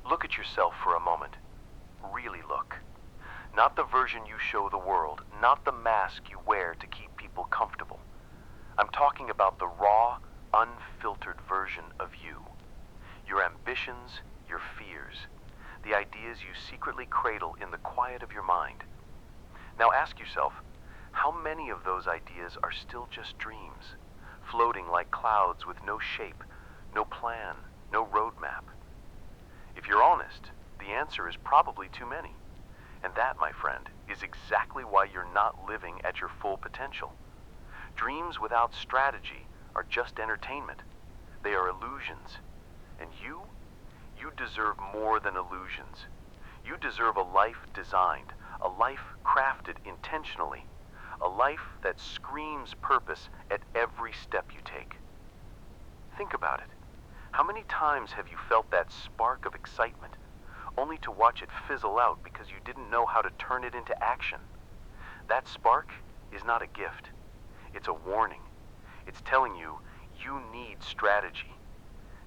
Look at yourself for a moment. Really look. Not the version you show the world, not the mask you wear to keep people comfortable. I'm talking about the raw, unfiltered version of you. Your ambitions, your fears, the ideas you secretly cradle in the quiet of your mind. Now ask yourself, how many of those ideas are still just dreams, floating like clouds with no shape, no plan, no roadmap? If you're honest, the answer is probably too many. And that, my friend, is exactly why you're not living at your full potential. Dreams without strategy are just entertainment. They are illusions. And you deserve more than illusions. You deserve a life designed, a life crafted intentionally, a life that screams purpose at every step you take. Think about it. How many times have you felt that spark of excitement, only to watch it fizzle out because you didn't know how to turn it into action? That spark is not a gift. It's a warning. It's telling you you need strategy.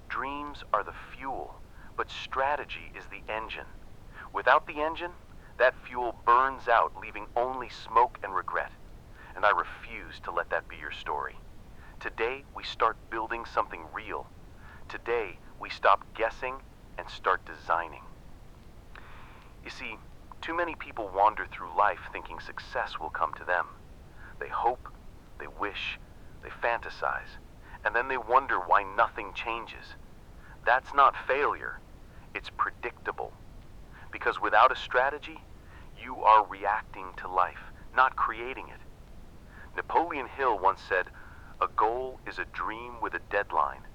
Dreams are the fuel, but strategy is the engine. Without the engine, that fuel burns out, leaving only smoke and regret. And I refuse to let that be your story. Today, we start building something real. Today, we stop guessing and start designing. You see, too many people wander through life thinking success will come to them. They hope, they wish, they fantasize, and then they wonder why nothing changes. That's not failure, it's predictable. Because without a strategy, you are reacting to life, not creating it. Napoleon Hill once said, "A goal is a dream with a deadline."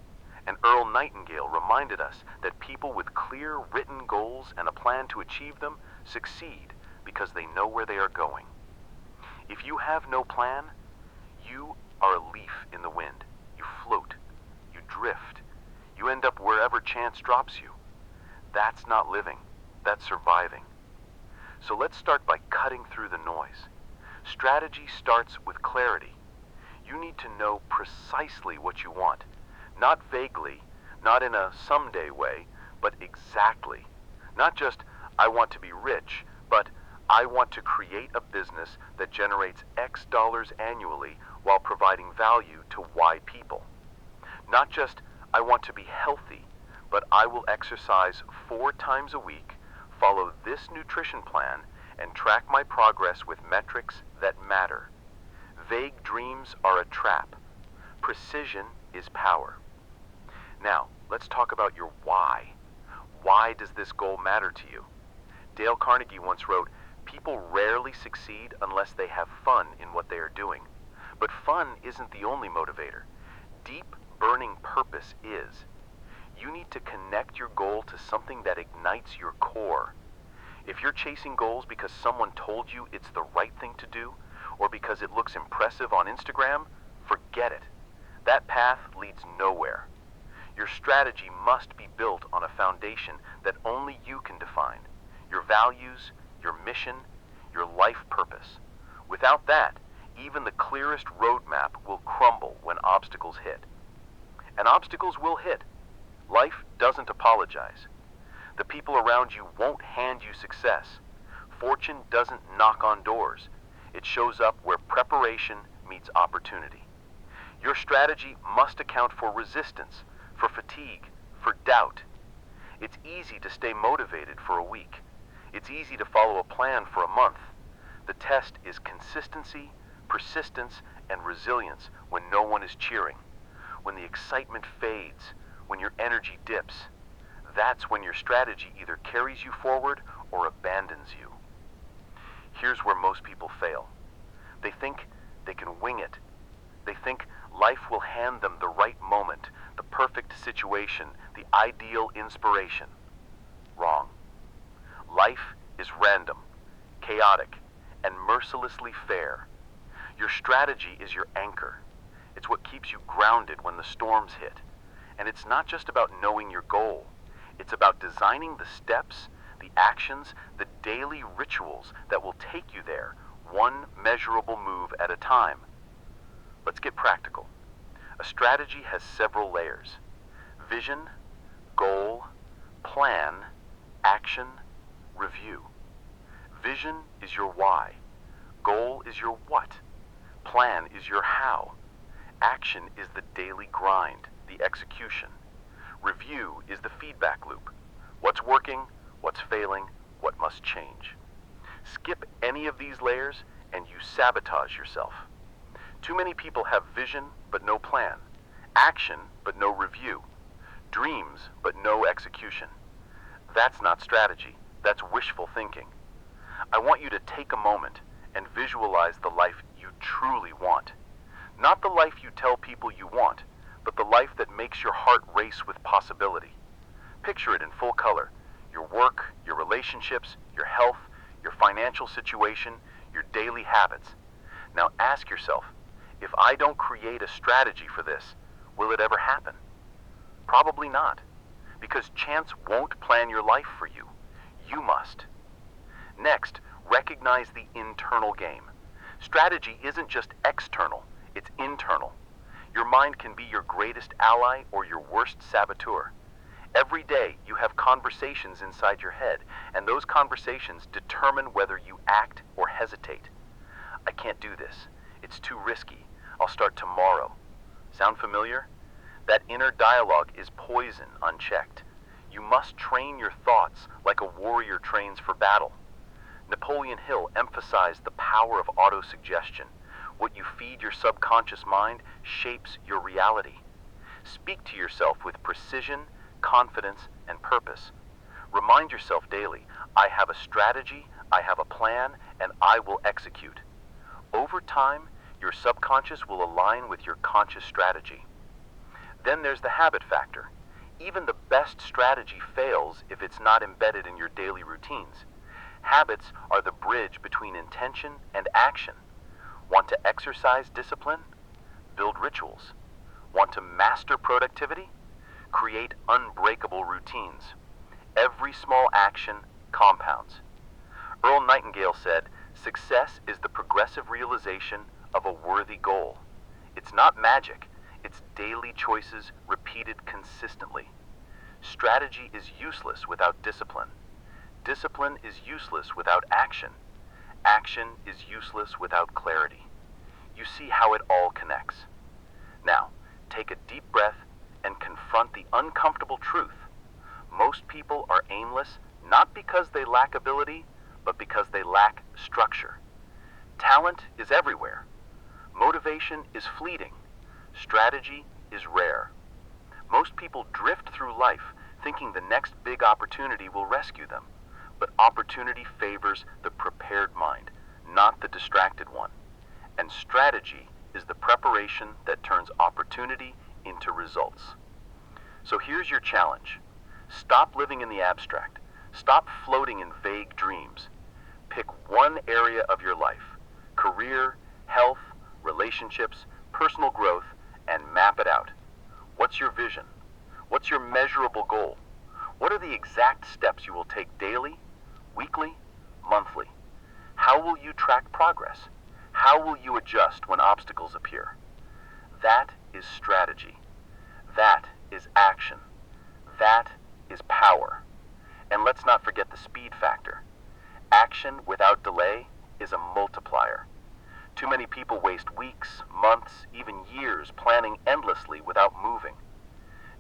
And Earl Nightingale reminded us that people with clear written goals and a plan to achieve them succeed because they know where they are going. If you have no plan, you are a leaf in the wind. You float, you drift, you end up wherever chance drops you. That's not living, that's surviving. So let's start by cutting through the noise. Strategy starts with clarity. You need to know precisely what you want. Not vaguely, not in a someday way, but exactly. Not just, I want to be rich, but I want to create a business that generates X dollars annually while providing value to Y people. Not just, I want to be healthy, but I will exercise 4 times a week, follow this nutrition plan, and track my progress with metrics that matter. Vague dreams are a trap. Precision is power. Now, let's talk about your why. Why does this goal matter to you? Dale Carnegie once wrote, "People rarely succeed unless they have fun in what they are doing." But fun isn't the only motivator. Deep, burning purpose is. You need to connect your goal to something that ignites your core. If you're chasing goals because someone told you it's the right thing to do, or because it looks impressive on Instagram, forget it. That path leads nowhere. Your strategy must be built on a foundation that only you can define. Your values, your mission, your life purpose. Without that, even the clearest roadmap will crumble when obstacles hit. And obstacles will hit. Life doesn't apologize. The people around you won't hand you success. Fortune doesn't knock on doors. It shows up where preparation meets opportunity. Your strategy must account for resistance, for fatigue, for doubt. It's easy to stay motivated for a week. It's easy to follow a plan for a month. The test is consistency, persistence, and resilience when no one is cheering. When the excitement fades, when your energy dips, that's when your strategy either carries you forward or abandons you. Here's where most people fail. They think they can wing it. They think life will hand them the right moment, the perfect situation, the ideal inspiration. Wrong. Life is random, chaotic, and mercilessly fair. Your strategy is your anchor. It's what keeps you grounded when the storms hit. And it's not just about knowing your goal. It's about designing the steps, the actions, the daily rituals that will take you there, one measurable move at a time. Let's get practical. A strategy has several layers: vision, goal, plan, Action, review. Vision is your why. Goal is your what. Plan is your how. Action is the daily grind, the execution. Review is the feedback loop. What's working, what's failing, what must change. Skip any of these layers and you sabotage yourself. Too many people have vision but no plan, action but no review, dreams but no execution. That's not strategy, that's wishful thinking. I want you to take a moment and visualize the life you truly want. Not the life you tell people you want, but the life that makes your heart race with possibility. Picture it in full color. Your work, your relationships, your health, your financial situation, your daily habits. Now ask yourself, if I don't create a strategy for this, will it ever happen? Probably not, because chance won't plan your life for you. You must. Next, recognize the internal game. Strategy isn't just external, it's internal. Your mind can be your greatest ally or your worst saboteur. Every day you have conversations inside your head, and those conversations determine whether you act or hesitate. I can't do this. It's too risky. I'll start tomorrow. Sound familiar? That inner dialogue is poison unchecked. You must train your thoughts like a warrior trains for battle. Napoleon Hill emphasized the power of autosuggestion. What you feed your subconscious mind shapes your reality. Speak to yourself with precision, confidence, and purpose. Remind yourself daily, I have a strategy, I have a plan, and I will execute. Over time, your subconscious will align with your conscious strategy. Then there's the habit factor. Even the best strategy fails if it's not embedded in your daily routines. Habits are the bridge between intention and action. Want to exercise discipline? Build rituals. Want to master productivity? Create unbreakable routines. Every small action compounds. Earl Nightingale said, "Success is the progressive realization of a worthy goal." It's not magic, it's daily choices repeated consistently. Strategy is useless without discipline. Discipline is useless without action. Action is useless without clarity. You see how it all connects. Now, take a deep breath and confront the uncomfortable truth. Most people are aimless not because they lack ability, but because they lack structure. Talent is everywhere. Motivation is fleeting. Strategy is rare. Most people drift through life thinking the next big opportunity will rescue them. But opportunity favors the prepared mind, not the distracted one. And strategy is the preparation that turns opportunity into results. So here's your challenge. Stop living in the abstract. Stop floating in vague dreams. Pick one area of your life, career, health, relationships, personal growth, and map it out. What's your vision? What's your measurable goal? What are the exact steps you will take daily, weekly, monthly? How will you track progress? How will you adjust when obstacles appear? That is strategy. That is action. That is power. And let's not forget the speed factor. Action without delay is a multiplier. Too many people waste weeks, months, even years planning endlessly without moving.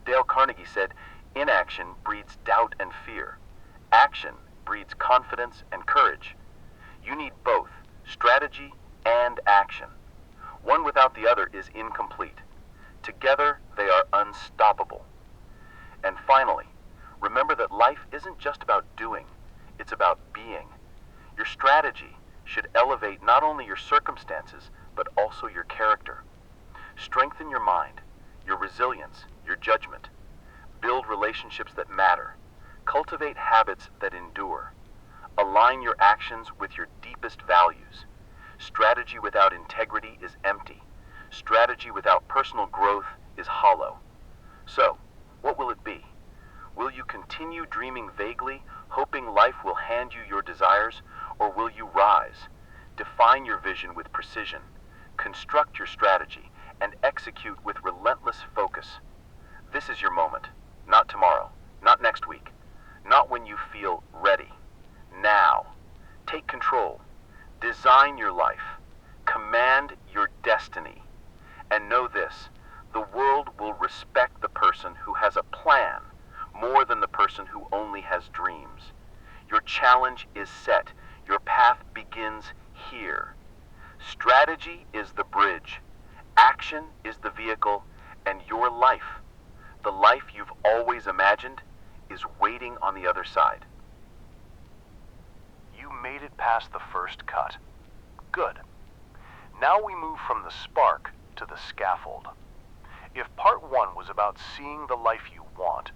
Dale Carnegie said, "Inaction breeds doubt and fear. Action breeds confidence and courage." You need both, strategy and action. One without the other is incomplete. Together, they are unstoppable. And finally, remember that life isn't just about doing, it's about being. Your strategy should elevate not only your circumstances, but also your character. Strengthen your mind, your resilience, your judgment. Build relationships that matter. Cultivate habits that endure. Align your actions with your deepest values. Strategy without integrity is empty. Strategy without personal growth is hollow. So, what will it be? Will you continue dreaming vaguely, hoping life will hand you your desires, or will you rise, define your vision with precision, construct your strategy, and execute with relentless focus? This is your moment, not tomorrow, not next week, not when you feel Design your life. Command your destiny. And know this, the world will respect the person who has a plan more than the person who only has dreams. Your challenge is set. Your path begins here. Strategy is the bridge. Action is the vehicle. And your life, the life you've always imagined, is waiting on the other side. You made it past the first cut. Good. Now we move from the spark to the scaffold. If part one was about seeing the life you want,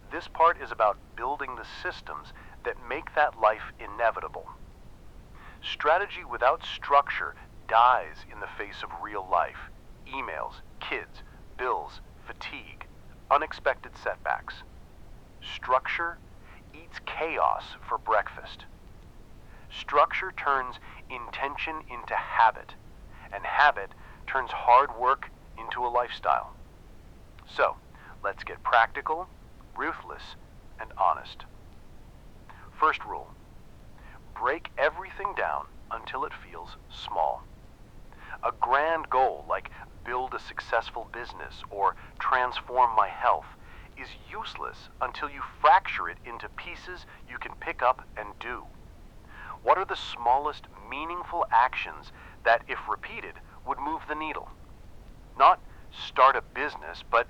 this part is about building the systems that make that life inevitable. Strategy without structure dies in the face of real life. Emails, kids, bills, fatigue, unexpected setbacks. Structure eats chaos for breakfast. Structure turns intention into habit, and habit turns hard work into a lifestyle. So, let's get practical, ruthless, and honest. First rule: break everything down until it feels small. A grand goal like build a successful business or transform my health is useless until you fracture it into pieces you can pick up and do. What are the smallest meaningful actions that, if repeated, would move the needle? Not start a business, but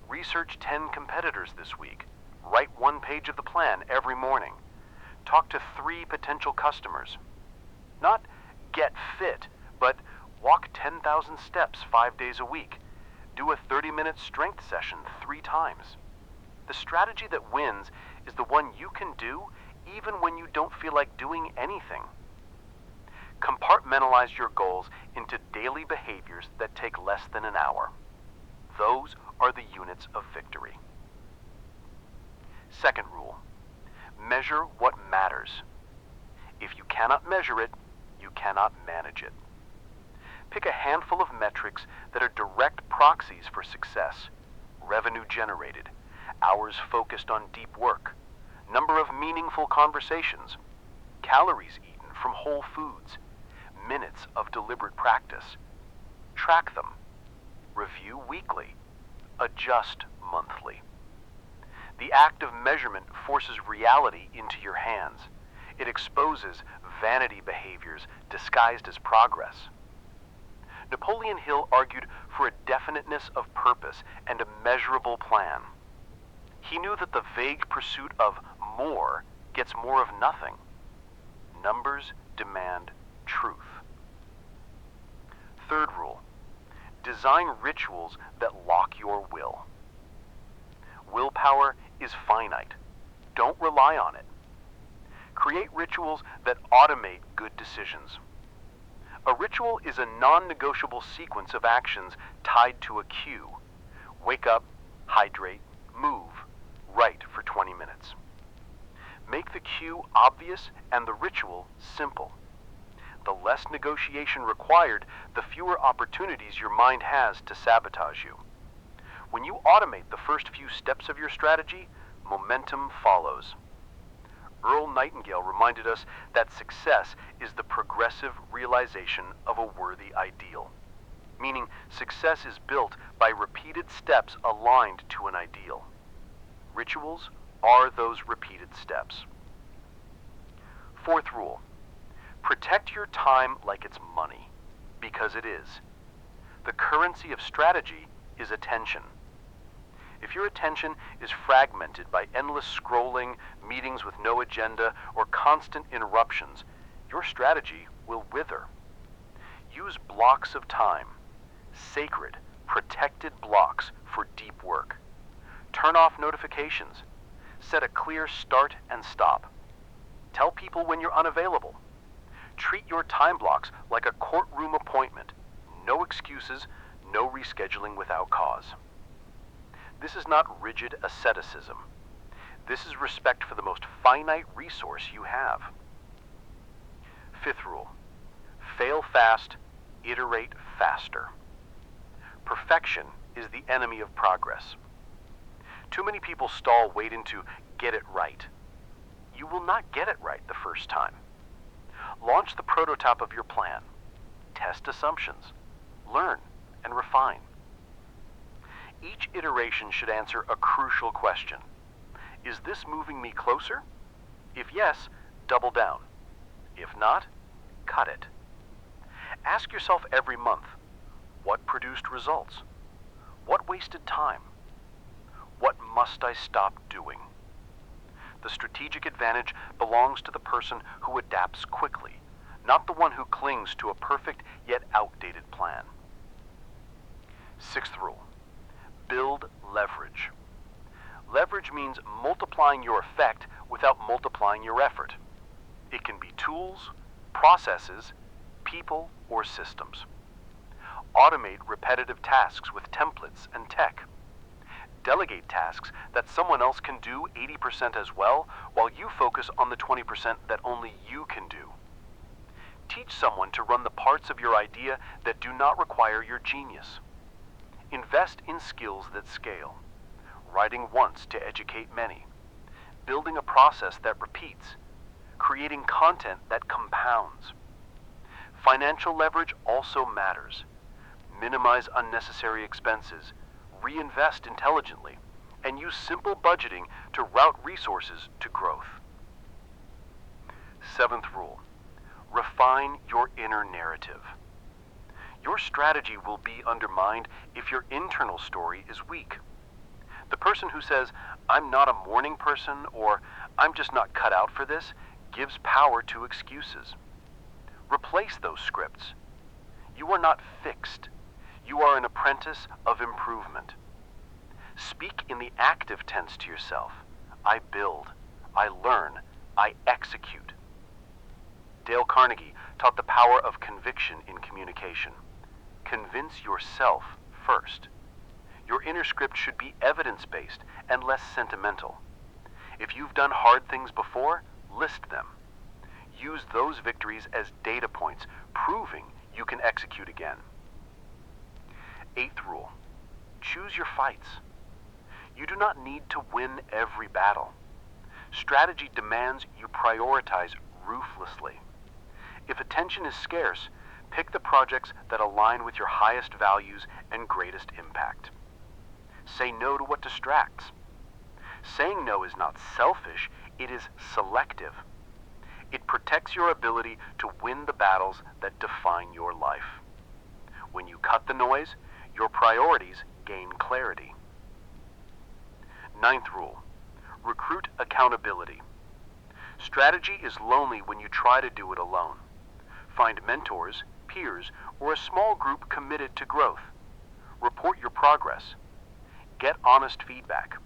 research 10 competitors this week. Write 1 page of the plan every morning. Talk to 3 potential customers. Not get fit, but walk 10,000 steps 5 days a week. Do a 30-minute strength session 3 times. The strategy that wins is the one you can do even when you don't feel like doing anything. Compartmentalize your goals into daily behaviors that take less than an hour. Those are the units of victory. Second rule: measure what matters. If you cannot measure it, you cannot manage it. Pick a handful of metrics that are direct proxies for success. Revenue generated, hours focused on deep work, number of meaningful conversations, calories eaten from whole foods, minutes of deliberate practice. Track them. Review weekly. Adjust monthly. The act of measurement forces reality into your hands. It exposes vanity behaviors disguised as progress. Napoleon Hill argued for a definiteness of purpose and a measurable plan. He knew that the vague pursuit of more gets more of nothing. Numbers demand truth. Third rule: design rituals that lock your will. Willpower is finite. Don't rely on it. Create rituals that automate good decisions. A ritual is a non-negotiable sequence of actions tied to a cue. Wake up, hydrate, move, write for 20 minutes. Make the cue obvious and the ritual simple. The less negotiation required, the fewer opportunities your mind has to sabotage you. When you automate the first few steps of your strategy, momentum follows. Earl Nightingale reminded us that success is the progressive realization of a worthy ideal, meaning success is built by repeated steps aligned to an ideal. Rituals are those repeated steps. Fourth rule: protect your time like it's money, because it is. The currency of strategy is attention. If your attention is fragmented by endless scrolling, meetings with no agenda, or constant interruptions, your strategy will wither. Use blocks of time, sacred, protected blocks for deep work. Turn off notifications. Set a clear start and stop. Tell people when you're unavailable. Treat your time blocks like a courtroom appointment. No excuses, no rescheduling without cause. This is not rigid asceticism. This is respect for the most finite resource you have. Fifth rule: fail fast, iterate faster. Perfection is the enemy of progress. Too many people stall waiting to get it right. You will not get it right the first time. Launch the prototype of your plan. Test assumptions. Learn and refine. Each iteration should answer a crucial question. Is this moving me closer? If yes, double down. If not, cut it. Ask yourself every month, what produced results? What wasted time? What must I stop doing? The strategic advantage belongs to the person who adapts quickly, not the one who clings to a perfect yet outdated plan. Sixth rule, build leverage. Leverage means multiplying your effect without multiplying your effort. It can be tools, processes, people, or systems. Automate repetitive tasks with templates and tech. Delegate tasks that someone else can do 80% as well, while you focus on the 20% that only you can do. Teach someone to run the parts of your idea that do not require your genius. Invest in skills that scale. Writing once to educate many. Building a process that repeats. Creating content that compounds. Financial leverage also matters. Minimize unnecessary expenses. Reinvest intelligently, and use simple budgeting to route resources to growth. Seventh rule, refine your inner narrative. Your strategy will be undermined if your internal story is weak. The person who says, "I'm not a morning person," or "I'm just not cut out for this," gives power to excuses. Replace those scripts. You are not fixed. You are an apprentice of improvement. Speak in the active tense to yourself. I build, I learn, I execute. Dale Carnegie taught the power of conviction in communication. Convince yourself first. Your inner script should be evidence-based and less sentimental. If you've done hard things before, list them. Use those victories as data points, proving you can execute again. Eighth rule, choose your fights. You do not need to win every battle. Strategy demands you prioritize ruthlessly. If attention is scarce, pick the projects that align with your highest values and greatest impact. Say no to what distracts. Saying no is not selfish, it is selective. It protects your ability to win the battles that define your life. When you cut the noise, your priorities gain clarity. Ninth rule, recruit accountability. Strategy is lonely when you try to do it alone. Find mentors, peers, or a small group committed to growth. Report your progress. Get honest feedback.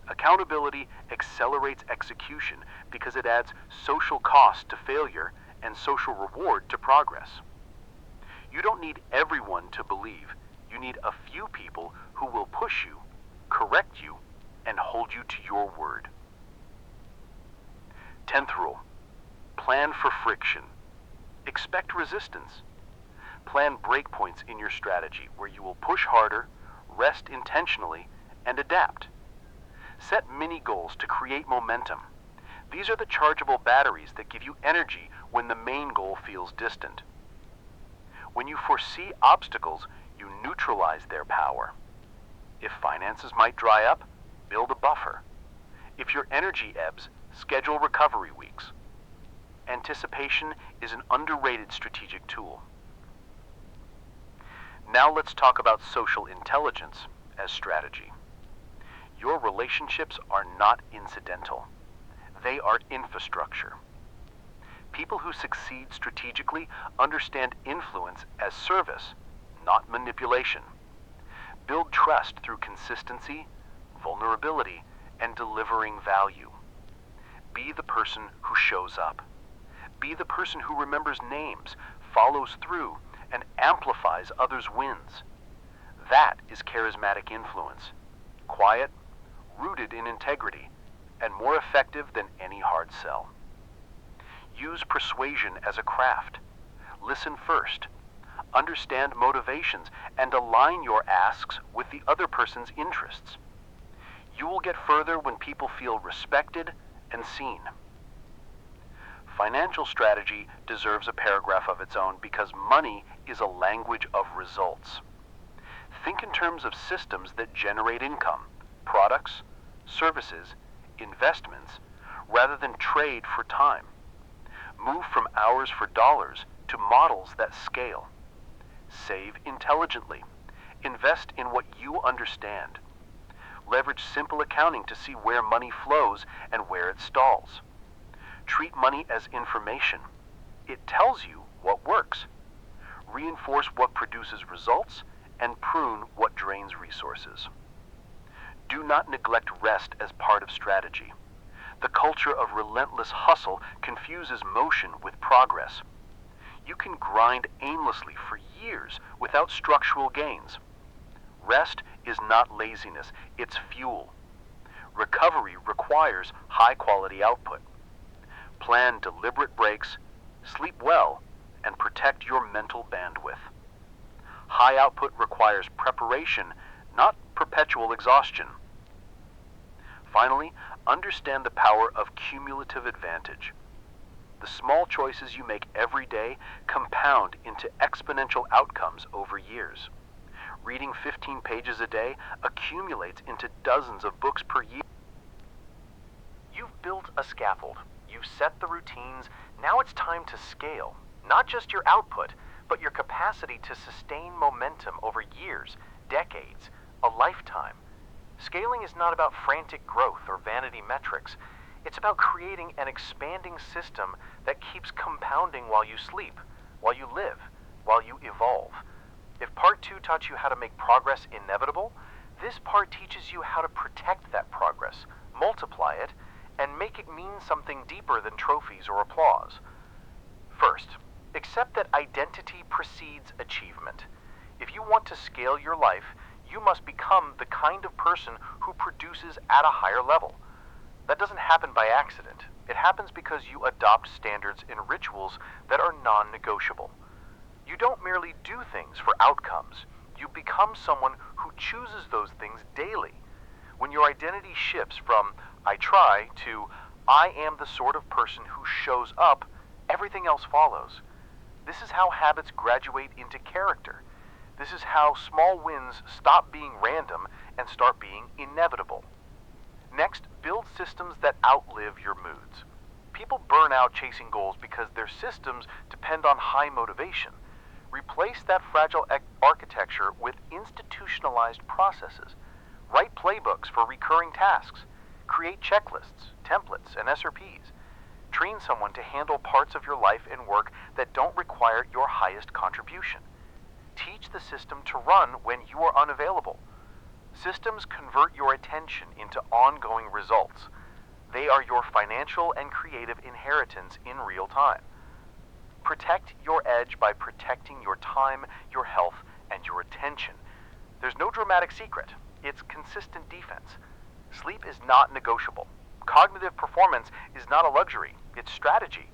Accountability accelerates execution because it adds social cost to failure and social reward to progress. You don't need everyone to believe. You need a few people who will push you, correct you, and hold you to your word. 10th rule, plan for friction. Expect resistance. Plan breakpoints in your strategy where you will push harder, rest intentionally, and adapt. Set mini goals to create momentum. These are the chargeable batteries that give you energy when the main goal feels distant. When you foresee obstacles, you neutralize their power. If finances might dry up, build a buffer. If your energy ebbs, schedule recovery weeks. Anticipation is an underrated strategic tool. Now let's talk about social intelligence as strategy. Your relationships are not incidental. They are infrastructure. People who succeed strategically understand influence as service, not manipulation. Build trust through consistency, vulnerability, and delivering value. Be the person who shows up. Be the person who remembers names, follows through, and amplifies others' wins. That is charismatic influence. Quiet, rooted in integrity, and more effective than any hard sell. Use persuasion as a craft. Listen first. Understand motivations and align your asks with the other person's interests. You will get further when people feel respected and seen. Financial strategy deserves a paragraph of its own because money is a language of results. Think in terms of systems that generate income, products, services, investments, rather than trade for time. Move from hours for dollars to models that scale. Save intelligently. Invest in what you understand. Leverage simple accounting to see where money flows and where it stalls. Treat money as information. It tells you what works. Reinforce what produces results and prune what drains resources. Do not neglect rest as part of strategy. The culture of relentless hustle confuses motion with progress. You can grind aimlessly for years without structural gains. Rest is not laziness, it's fuel. Recovery requires high-quality output. Plan deliberate breaks, sleep well, and protect your mental bandwidth. High output requires preparation, not perpetual exhaustion. Finally, understand the power of cumulative advantage. The small choices you make every day compound into exponential outcomes over years. Reading 15 pages a day accumulates into dozens of books per year. You've built a scaffold. You've set the routines. Now it's time to scale. Not just your output, but your capacity to sustain momentum over years, decades, a lifetime. Scaling is not about frantic growth or vanity metrics. It's about creating an expanding system that keeps compounding while you sleep, while you live, while you evolve. If part 2 taught you how to make progress inevitable, this part teaches you how to protect that progress, multiply it, and make it mean something deeper than trophies or applause. First, accept that identity precedes achievement. If you want to scale your life, you must become the kind of person who produces at a higher level. That doesn't happen by accident. It happens because you adopt standards and rituals that are non-negotiable. You don't merely do things for outcomes. You become someone who chooses those things daily. When your identity shifts from I try to I am the sort of person who shows up, everything else follows. This is how habits graduate into character. This is how small wins stop being random and start being inevitable. Next, build systems that outlive your moods. People burn out chasing goals because their systems depend on high motivation. Replace that fragile architecture with institutionalized processes. Write playbooks for recurring tasks. Create checklists, templates, and SRPs. Train someone to handle parts of your life and work that don't require your highest contribution. Teach the system to run when you are unavailable. Systems convert your attention into ongoing results. They are your financial and creative inheritance in real time. Protect your edge by protecting your time, your health, and your attention. There's no dramatic secret. It's consistent defense. Sleep is not negotiable. Cognitive performance is not a luxury. It's strategy.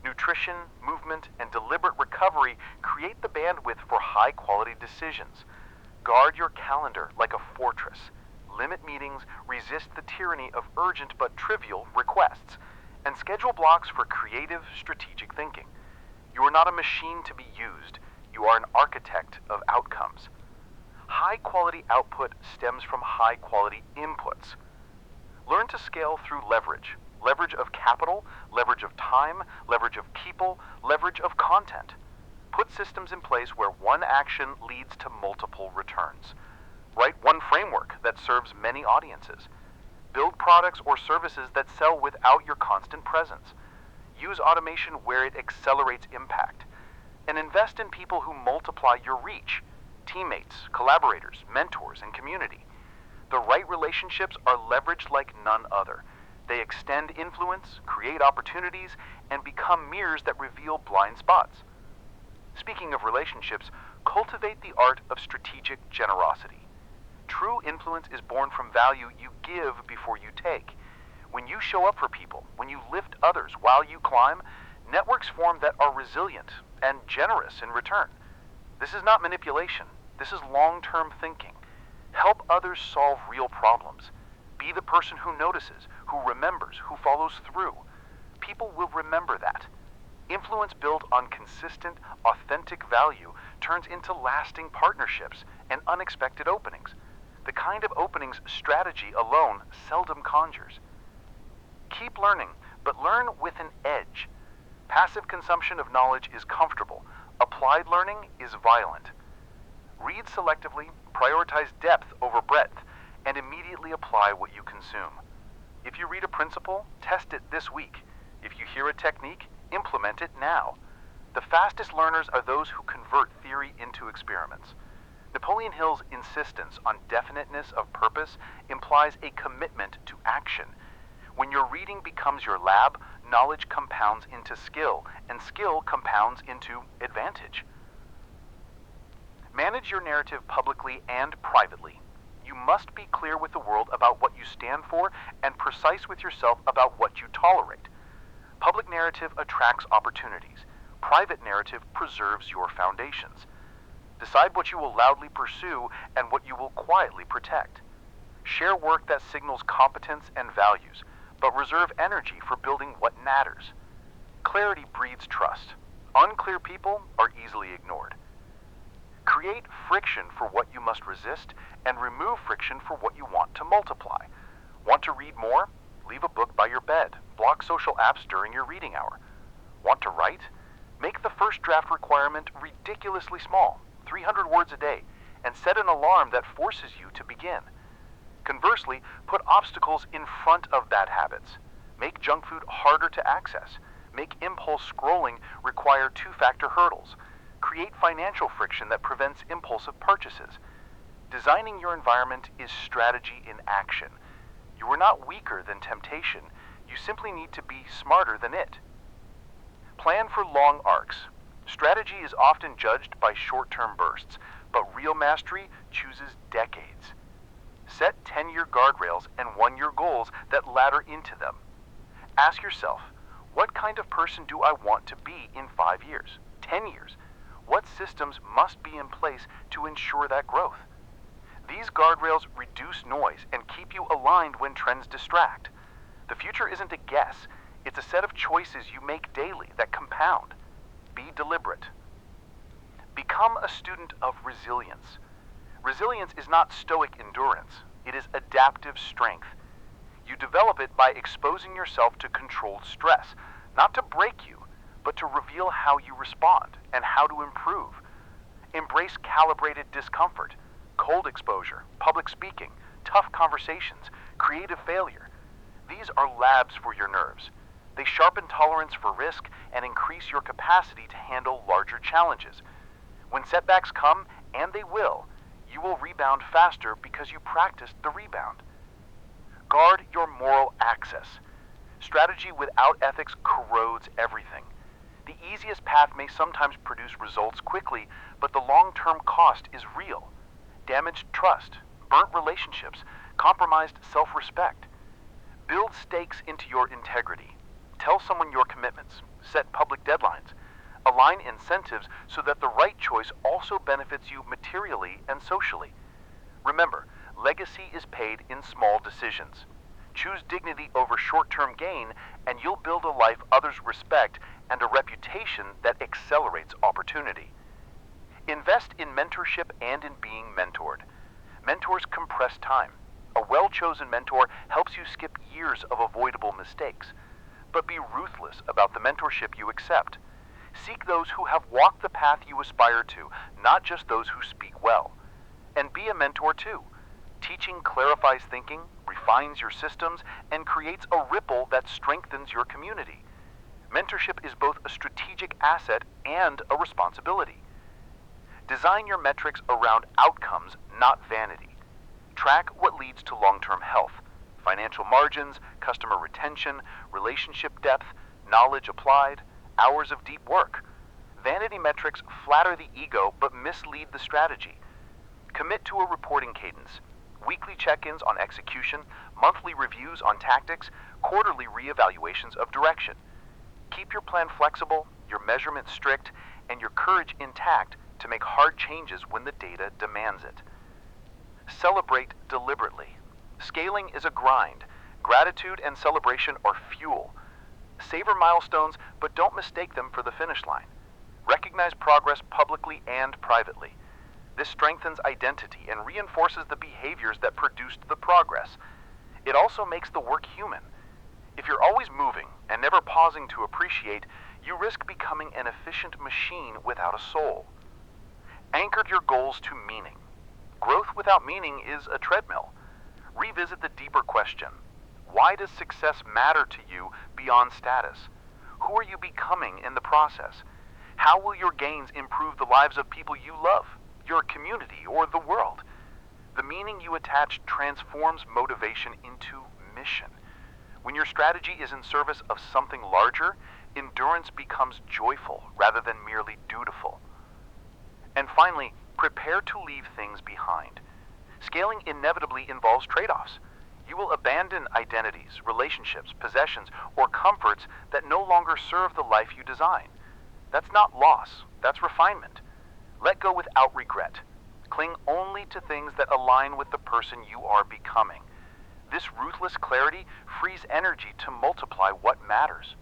Nutrition, movement, and deliberate recovery create the bandwidth for high-quality decisions. Guard your calendar like a fortress. Limit meetings, resist the tyranny of urgent but trivial requests, and schedule blocks for creative, strategic thinking. You are not a machine to be used. You are an architect of outcomes. High-quality output stems from high-quality inputs. Learn to scale through leverage. Leverage of capital, leverage of time, leverage of people, leverage of content. Put systems in place where one action leads to multiple returns. Write one framework that serves many audiences. Build products or services that sell without your constant presence. Use automation where it accelerates impact. And invest in people who multiply your reach. Teammates, collaborators, mentors, and community. The right relationships are leveraged like none other. They extend influence, create opportunities, and become mirrors that reveal blind spots. Speaking of relationships, cultivate the art of strategic generosity. True influence is born from value you give before you take. When you show up for people, when you lift others while you climb, networks form that are resilient and generous in return. This is not manipulation. This is long-term thinking. Help others solve real problems. Be the person who notices, who remembers, who follows through. people will remember that. Influence built on consistent, authentic value turns into lasting partnerships and unexpected openings, the kind of openings strategy alone seldom conjures. Keep learning, but learn with an edge. Passive consumption of knowledge is comfortable. Applied learning is violent. Read selectively, prioritize depth over breadth, and immediately apply what you consume. If you read a principle, test it this week. If you hear a technique, implement it now. The fastest learners are those who convert theory into experiments. Napoleon Hill's insistence on definiteness of purpose implies a commitment to action. When your reading becomes your lab, knowledge compounds into skill, and skill compounds into advantage. Manage your narrative publicly and privately. You must be clear with the world about what you stand for and precise with yourself about what you tolerate. Public narrative attracts opportunities. Private narrative preserves your foundations. Decide what you will loudly pursue and what you will quietly protect. Share work that signals competence and values, but reserve energy for building what matters. Clarity breeds trust. Unclear people are easily ignored. Create friction for what you must resist and remove friction for what you want to multiply. Want to read more? Leave a book by your bed. Block social apps during your reading hour. Want to write? Make the first draft requirement ridiculously small, 300 words a day, and set an alarm that forces you to begin. Conversely, put obstacles in front of bad habits. Make junk food harder to access. Make impulse scrolling require two-factor hurdles. Create financial friction that prevents impulsive purchases. Designing your environment is strategy in action. You are not weaker than temptation. You simply need to be smarter than it. Plan for long arcs. Strategy is often judged by short-term bursts, but real mastery chooses decades. Set 10-year guardrails and 1-year goals that ladder into them. Ask yourself, what kind of person do I want to be in 5 years, 10 years? What systems must be in place to ensure that growth? These guardrails reduce noise and keep you aligned when trends distract. The future isn't a guess. It's a set of choices you make daily that compound. Be deliberate. Become a student of resilience. Resilience is not stoic endurance. It is adaptive strength. You develop it by exposing yourself to controlled stress, not to break you, but to reveal how you respond and how to improve. Embrace calibrated discomfort, cold exposure, public speaking, tough conversations, creative failure. These are labs for your nerves. They sharpen tolerance for risk and increase your capacity to handle larger challenges. When setbacks come, and they will, you will rebound faster because you practiced the rebound. Guard your moral access. Strategy without ethics corrodes everything. The easiest path may sometimes produce results quickly, but the long-term cost is real. Damaged trust, burnt relationships, compromised self-respect. Build stakes into your integrity. Tell someone your commitments. Set public deadlines. Align incentives so that the right choice also benefits you materially and socially. Remember, legacy is paid in small decisions. Choose dignity over short-term gain, and you'll build a life others respect and a reputation that accelerates opportunity. Invest in mentorship and in being mentored. Mentors compress time. A well-chosen mentor helps you skip years of avoidable mistakes. But be ruthless about the mentorship you accept. Seek those who have walked the path you aspire to, not just those who speak well. And be a mentor too. Teaching clarifies thinking, refines your systems, and creates a ripple that strengthens your community. Mentorship is both a strategic asset and a responsibility. Design your metrics around outcomes, not vanity. Track what leads to long-term health, financial margins, customer retention, relationship depth, knowledge applied, hours of deep work. Vanity metrics flatter the ego but mislead the strategy. Commit to a reporting cadence. Weekly check-ins on execution, monthly reviews on tactics, quarterly reevaluations of direction. Keep your plan flexible, your measurements strict, and your courage intact to make hard changes when the data demands it. Celebrate deliberately. Scaling is a grind. Gratitude and celebration are fuel. Savor milestones, but don't mistake them for the finish line. Recognize progress publicly and privately. This strengthens identity and reinforces the behaviors that produced the progress. It also makes the work human. If you're always moving and never pausing to appreciate, you risk becoming an efficient machine without a soul. Anchored your goals to meaning. Growth without meaning is a treadmill. Revisit the deeper question. Why does success matter to you beyond status? Who are you becoming in the process? How will your gains improve the lives of people you love, your community, or the world? The meaning you attach transforms motivation into mission. When your strategy is in service of something larger, endurance becomes joyful rather than merely dutiful. And finally, prepare to leave things behind. Scaling inevitably involves trade-offs. You will abandon identities, relationships, possessions, or comforts that no longer serve the life you design. That's not loss, that's refinement. Let go without regret. Cling only to things that align with the person you are becoming. This ruthless clarity frees energy to multiply what matters.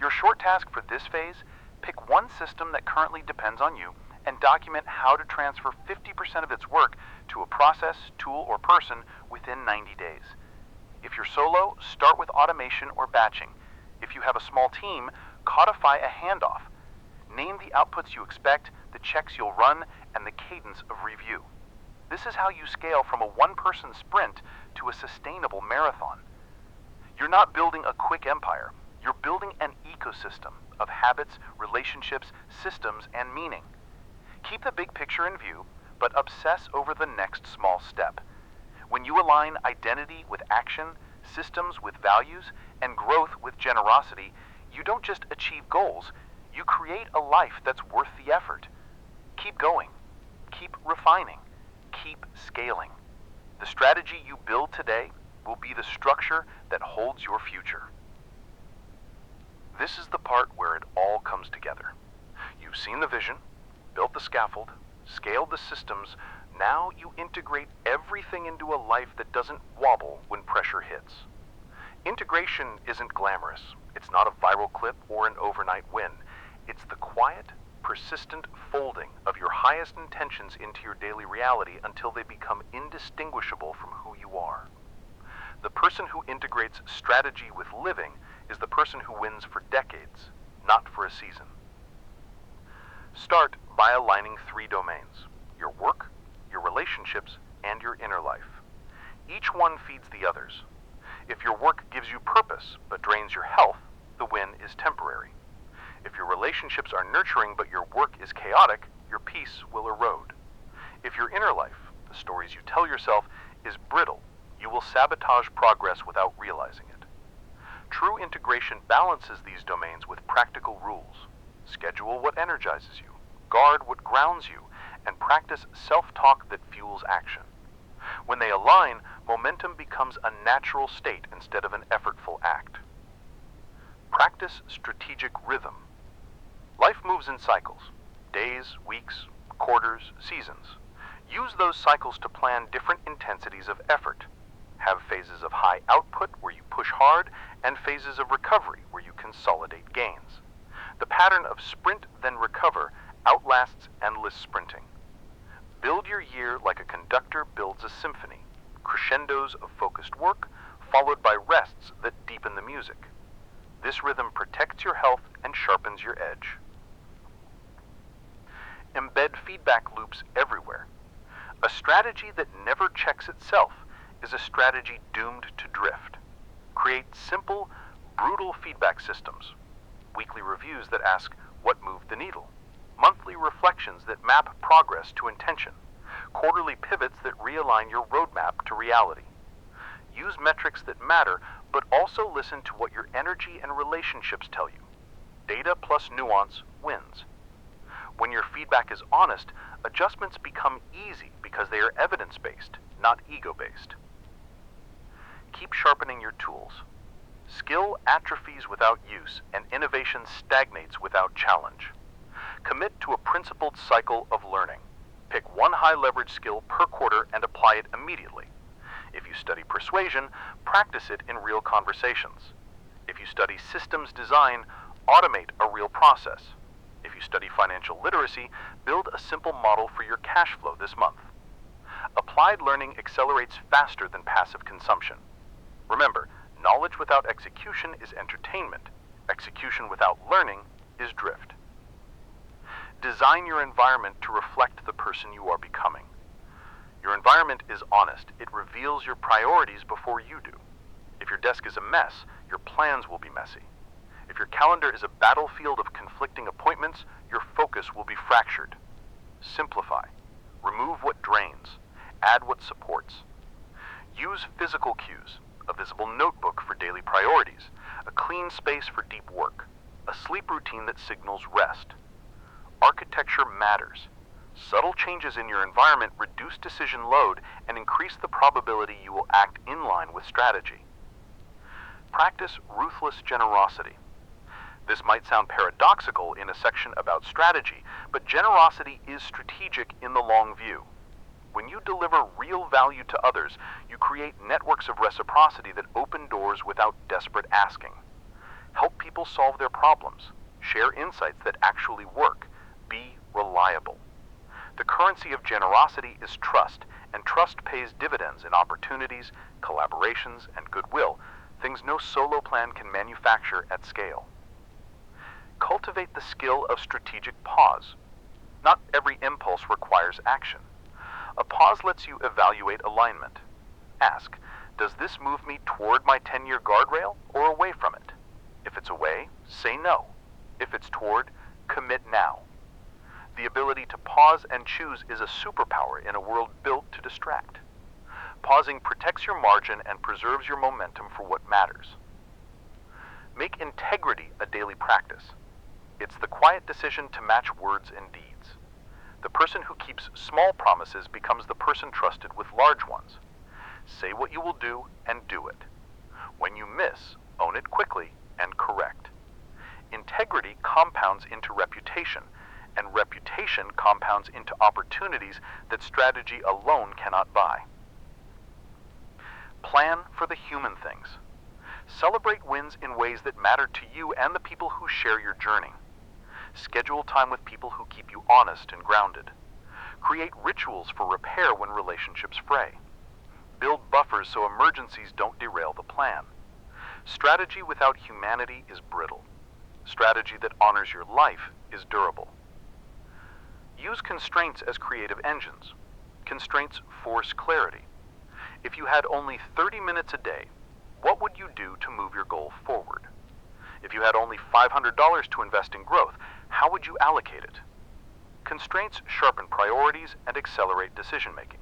Your short task for this phase, pick one system that currently depends on you and document how to transfer 50% of its work to a process, tool, or person within 90 days. If you're solo, start with automation or batching. If you have a small team, codify a handoff. Name the outputs you expect, the checks you'll run, and the cadence of review. This is how you scale from a one-person sprint to a sustainable marathon. You're not building a quick empire. You're building an ecosystem of habits, relationships, systems, and meaning. Keep the big picture in view, but obsess over the next small step. When you align identity with action, systems with values, and growth with generosity, you don't just achieve goals, you create a life that's worth the effort. Keep going. Keep refining. Keep scaling. The strategy you build today will be the structure that holds your future. This is the part where it all comes together. You've seen the vision, built the scaffold, scaled the systems. Now you integrate everything into a life that doesn't wobble when pressure hits. Integration isn't glamorous. It's not a viral clip or an overnight win. It's the quiet, persistent folding of your highest intentions into your daily reality until they become indistinguishable from who you are. The person who integrates strategy with living is the person who wins for decades, not for a season. Start by aligning 3 domains: your work, your relationships, and your inner life. Each one feeds the others. If your work gives you purpose but drains your health, the win is temporary. If your relationships are nurturing but your work is chaotic, your peace will erode. If your inner life, the stories you tell yourself, is brittle, you will sabotage progress without realizing it. True integration balances these domains with practical rules. Schedule what energizes you, guard what grounds you, and practice self-talk that fuels action. When they align, momentum becomes a natural state instead of an effortful act. Practice strategic rhythm. Life moves in cycles: days, weeks, quarters, seasons. Use those cycles to plan different intensities of effort. Have phases of high output where you push hard, and phases of recovery where you consolidate gains. The pattern of sprint then recover outlasts endless sprinting. Build your year like a conductor builds a symphony: crescendos of focused work, followed by rests that deepen the music. This rhythm protects your health and sharpens your edge. Embed feedback loops everywhere. A strategy that never checks itself is a strategy doomed to drift. Create simple, brutal feedback systems. Weekly reviews that ask what moved the needle. Monthly reflections that map progress to intention. Quarterly pivots that realign your roadmap to reality. Use metrics that matter, but also listen to what your energy and relationships tell you. Data plus nuance wins. When your feedback is honest, adjustments become easy because they are evidence-based, not ego-based. Keep sharpening your tools. Skill atrophies without use, and innovation stagnates without challenge. Commit to a principled cycle of learning. Pick one high-leverage skill per quarter and apply it immediately. If you study persuasion, practice it in real conversations. If you study systems design, automate a real process. If you study financial literacy, build a simple model for your cash flow this month. Applied learning accelerates faster than passive consumption. Remember, knowledge without execution is entertainment. Execution without learning is drift. Design your environment to reflect the person you are becoming. Your environment is honest. It reveals your priorities before you do. If your desk is a mess, your plans will be messy. If your calendar is a battlefield of conflicting appointments, your focus will be fractured. Simplify. Remove what drains. Add what supports. Use physical cues, a visible notebook for daily priorities, a clean space for deep work, a sleep routine that signals rest. Architecture matters. Subtle changes in your environment reduce decision load and increase the probability you will act in line with strategy. Practice ruthless generosity. This might sound paradoxical in a section about strategy, but generosity is strategic in the long view. When you deliver real value to others, you create networks of reciprocity that open doors without desperate asking. Help people solve their problems. Share insights that actually work. Be reliable. The currency of generosity is trust, and trust pays dividends in opportunities, collaborations, and goodwill, things no solo plan can manufacture at scale. Cultivate the skill of strategic pause. Not every impulse requires action. A pause lets you evaluate alignment. Ask, does this move me toward my 10-year guardrail or away from it? If it's away, say no. If it's toward, commit now. The ability to pause and choose is a superpower in a world built to distract. Pausing protects your margin and preserves your momentum for what matters. Make integrity a daily practice. It's the quiet decision to match words and deeds. The person who keeps small promises becomes the person trusted with large ones. Say what you will do and do it. When you miss, own it quickly and correct. Integrity compounds into reputation, and reputation compounds into opportunities that strategy alone cannot buy. Plan for the human things. Celebrate wins in ways that matter to you and the people who share your journey. Schedule time with people who keep you honest and grounded. Create rituals for repair when relationships fray. Build buffers so emergencies don't derail the plan. Strategy without humanity is brittle. Strategy that honors your life is durable. Use constraints as creative engines. Constraints force clarity. If you had only 30 minutes a day, what would you do to move your goal forward? If you had only $500 to invest in growth, how would you allocate it? Constraints sharpen priorities and accelerate decision-making.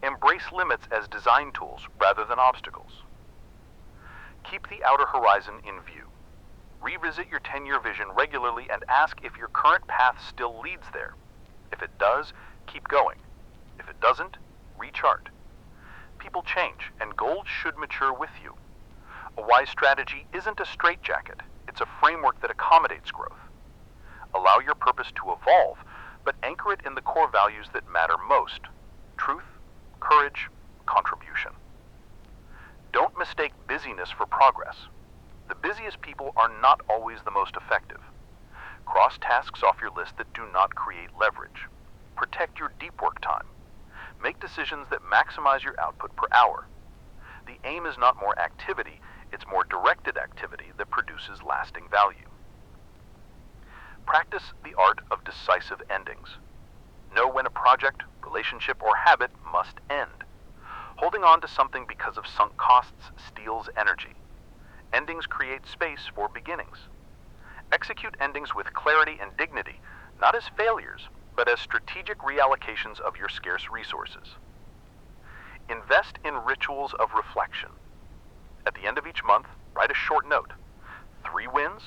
Embrace limits as design tools rather than obstacles. Keep the outer horizon in view. Revisit your 10-year vision regularly and ask if your current path still leads there. If it does, keep going. If it doesn't, rechart. People change, and goals should mature with you. A wise strategy isn't a straitjacket. It's a framework that accommodates growth. Allow your purpose to evolve, but anchor it in the core values that matter most: truth, courage, contribution. Don't mistake busyness for progress. The busiest people are not always the most effective. Cross tasks off your list that do not create leverage. Protect your deep work time. Make decisions that maximize your output per hour. The aim is not more activity, it's more directed activity that produces lasting value. Practice the art of decisive endings. Know when a project, relationship, or habit must end. Holding on to something because of sunk costs steals energy. Endings create space for beginnings. Execute endings with clarity and dignity, not as failures, but as strategic reallocations of your scarce resources. Invest in rituals of reflection. At the end of each month, write a short note. 3 wins,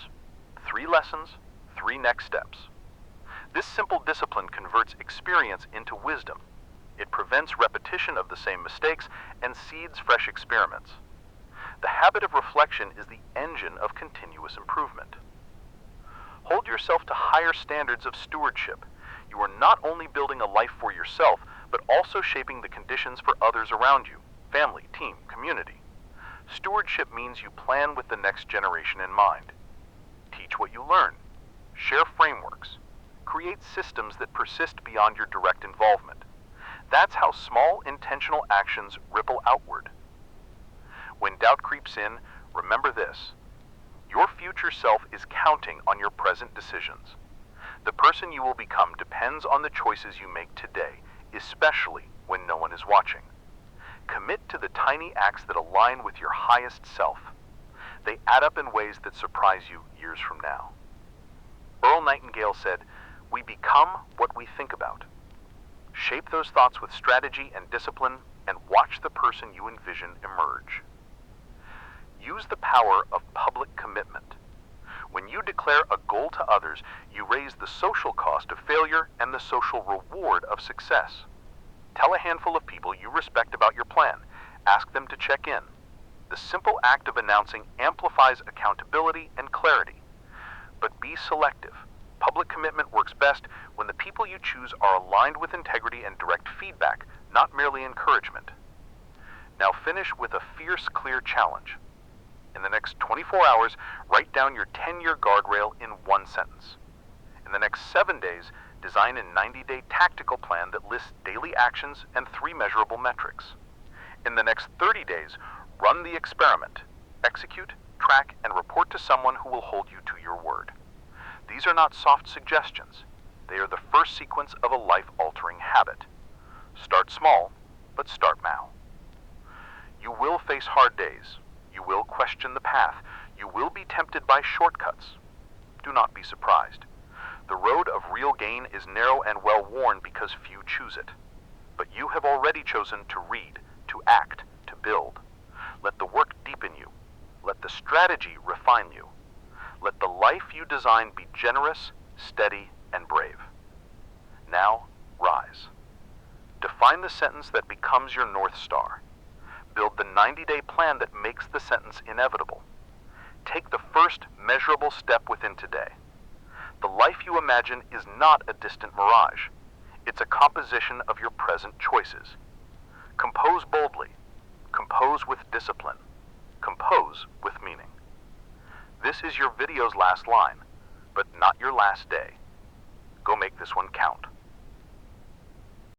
3 lessons, 3 next steps. This simple discipline converts experience into wisdom. It prevents repetition of the same mistakes and seeds fresh experiments. The habit of reflection is the engine of continuous improvement. Hold yourself to higher standards of stewardship. You are not only building a life for yourself, but also shaping the conditions for others around you: family, team, community. Stewardship means you plan with the next generation in mind. Teach what you learn. Share frameworks. Create systems that persist beyond your direct involvement. That's how small, intentional actions ripple outward. When doubt creeps in, remember this. Your future self is counting on your present decisions. The person you will become depends on the choices you make today, especially when no one is watching. Commit to the tiny acts that align with your highest self. They add up in ways that surprise you years from now. Earl Nightingale said, "We become what we think about." Shape those thoughts with strategy and discipline, and watch the person you envision emerge. Use the power of public commitment. When you declare a goal to others, you raise the social cost of failure and the social reward of success. Tell a handful of people you respect about your plan. Ask them to check in. The simple act of announcing amplifies accountability and clarity. But be selective. Public commitment works best when the people you choose are aligned with integrity and direct feedback, not merely encouragement. Now finish with a fierce, clear challenge. In the next 24 hours, write down your 10-year guardrail in one sentence. In the next 7 days, design a 90-day tactical plan that lists daily actions and 3 measurable metrics. In the next 30 days, run the experiment. Execute, track, and report to someone who will hold you to your word. These are not soft suggestions. They are the first sequence of a life-altering habit. Start small, but start now. You will face hard days. You will question the path. You will be tempted by shortcuts. Do not be surprised. The road of real gain is narrow and well-worn because few choose it. But you have already chosen to read, to act, to build. Let the work deepen you. Let the strategy refine you. Let the life you design be generous, steady, and brave. Now, rise. Define the sentence that becomes your North Star. Build the 90-day plan that makes the sentence inevitable. Take the first measurable step within today. The life you imagine is not a distant mirage. It's a composition of your present choices. Compose boldly. Compose with discipline. Compose with meaning. This is your video's last line, but not your last day. Go make this one count.